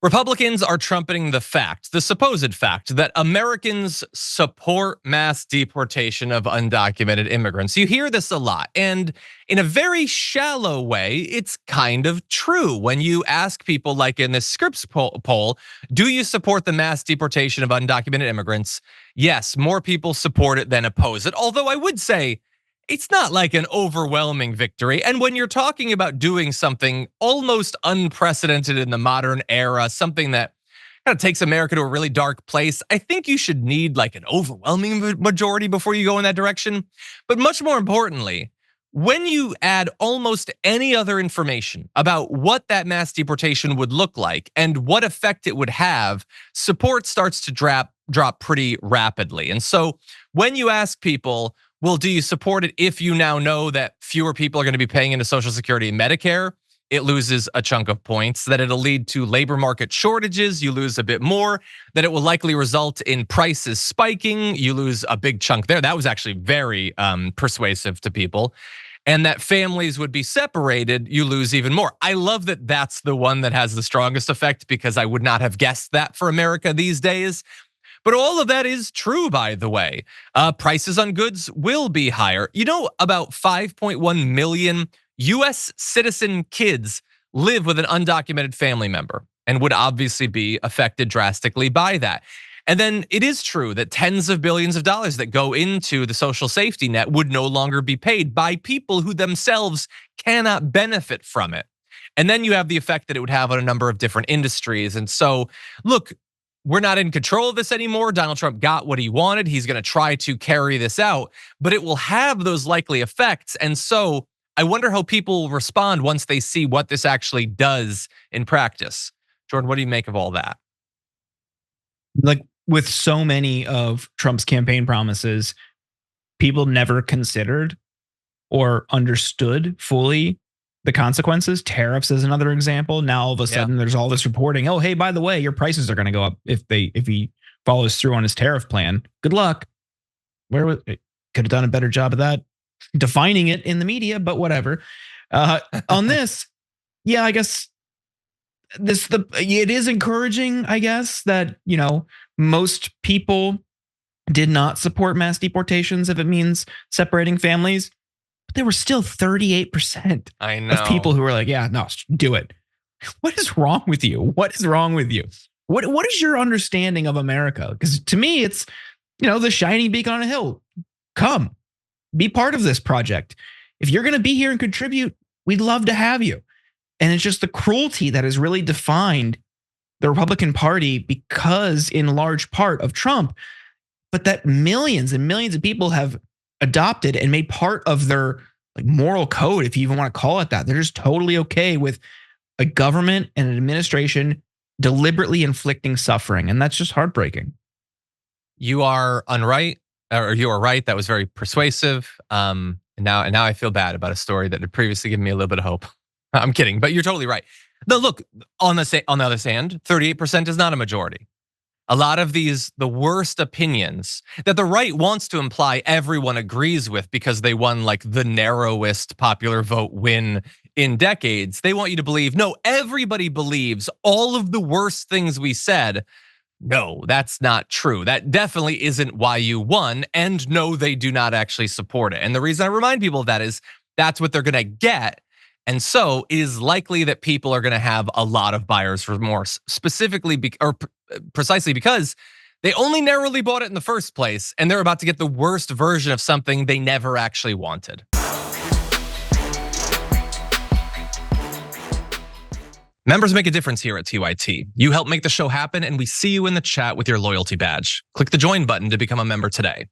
Republicans are trumpeting the supposed fact, that Americans support mass deportation of undocumented immigrants. You hear this a lot, and in a very shallow way, it's kind of true. When you ask people, like in this Scripps poll, do you support the mass deportation of undocumented immigrants? Yes, more people support it than oppose it. Although I would say, it's not like an overwhelming victory. And when you're talking about doing something almost unprecedented in the modern era, something that kind of takes America to a really dark place, I think you should need like an overwhelming majority before you go in that direction. But much more importantly, when you add almost any other information about what that mass deportation would look like and what effect it would have, support starts to drop pretty rapidly. And so when you ask people, well, do you support it if you now know that fewer people are going to be paying into Social Security and Medicare? It loses a chunk of points. That it'll lead to labor market shortages, you lose a bit more. That it will likely result in prices spiking, you lose a big chunk there. That was actually very persuasive to people. And that families would be separated, you lose even more. I love that that's the one that has the strongest effect, because I would not have guessed that for America these days. But all of that is true, by the way. Prices on goods will be higher. You know, about 5.1 million US citizen kids live with an undocumented family member and would obviously be affected drastically by that. And then it is true that tens of billions of dollars that go into the social safety net would no longer be paid by people who themselves cannot benefit from it. And then you have the effect that it would have on a number of different industries. And so, look, we're not in control of this anymore. Donald Trump got what he wanted. He's going to try to carry this out, but it will have those likely effects. And so I wonder how people will respond once they see what this actually does in practice. Jordan, what do you make of all that? Like with so many of Trump's campaign promises, people never considered or understood fully the consequences. Tariffs is another example. Now all of a sudden there's all this reporting. Oh, hey, by the way, your prices are going to go up if he follows through on his tariff plan. Good luck. Could have done a better job of that, defining it in the media, but whatever. On this, yeah, I guess it is encouraging, I guess, that most people did not support mass deportations if it means separating families. But there were still 38% of people who were like, yeah, no, do it. What is wrong with you? What is wrong with you? What is your understanding of America? Because to me, it's, the shining beacon on a hill. Come, be part of this project. If you're going to be here and contribute, we'd love to have you. And it's just the cruelty that has really defined the Republican Party, because in large part of Trump, but that millions and millions of people have adopted and made part of their moral code, if you even want to call it that. They're just totally okay with a government and an administration deliberately inflicting suffering, and that's just heartbreaking. You are right. That was very persuasive. And now I feel bad about a story that had previously given me a little bit of hope. I'm kidding, but you're totally right. Now, look, on the other hand, 38% is not a majority. A lot of the worst opinions that the right wants to imply everyone agrees with because they won like the narrowest popular vote win in decades. They want you to believe, no, everybody believes all of the worst things we said. No, that's not true. That definitely isn't why you won. And no, they do not actually support it. And the reason I remind people of that is that's what they're going to get. And so it is likely that people are going to have a lot of buyer's remorse, precisely because they only narrowly bought it in the first place, and they're about to get the worst version of something they never actually wanted. Members make a difference here at TYT. You help make the show happen, and we see you in the chat with your loyalty badge. Click the join button to become a member today.